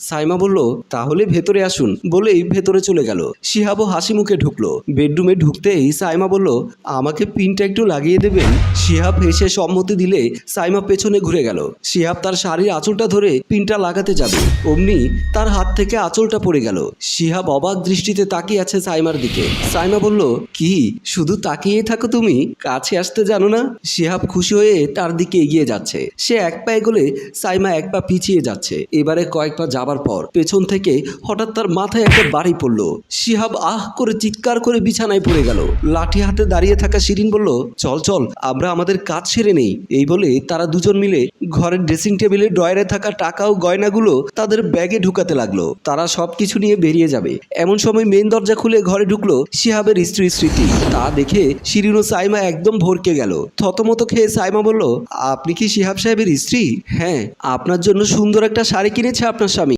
সাইমা বলল, তাহলে ভেতরে আসুন বলেই ভেতরে চলে গেল। শিহাবও হাসি মুখে ঢুকলো। বেডরুমে ঢুকতেই সাইমা বলল, আমাকে পিনটা একটু লাগিয়ে দেবেন? শিহাব হেসে সম্মতি দিলে সাইমা পেছনে ঘুরে গেল। শিহাব তার শাড়ির আঁচলটা ধরে পিনটা লাগাতে যাবে, অমনি তার হাত থেকে আঁচলটা পড়ে গেল। শিহাব অবাক দৃষ্টিতে তাকিয়ে আছে সাইমার দিকে। সাইমা বলল, কি শুধু তাকিয়ে থাকো তুমি, কাছে আসতে জানো না? শিহাব খুশি হয়ে তার দিকে এগিয়ে যাচ্ছে। সে এক পা এগোলে সাইমা এক পা পিছিয়ে যাচ্ছে। এবারে কয়েক পা যাবার পর পেছন থেকে হঠাৎ তার মাথায় একটা বাড়ি পড়ল। শিহাব আহ করে চিৎকার করে বিছানায় পড়ে গেল। লাঠি হাতে দাঁড়িয়ে থাকা শিরিন বলল, চল চল আমরা আমাদের কাজ সেরে নেই। এই বলে তারা দুজন মিলে ঘরের ড্রেসিং টেবিলে ড্রয়ারে থাকা টাকা ও গয়নাগুলো তাদের ব্যাগে ঢুকাতে লাগলো। তারা সবকিছু নিয়ে বেরিয়ে যাবে। এমন সময় মেন দরজা খুলে ঘরে ঢুকলো শিহাবের স্ত্রী স্মৃতি। তা দেখে শিরিন ও সাইমা একদম ভরকে গেল। থতমত খেয়ে সাইমা বলল, আপনি কি শিহাব সাহেবের স্ত্রী? হ্যাঁ, আপনার জন্য সুন্দর একটা শাড়ি কিনেছে আপনার স্বামী।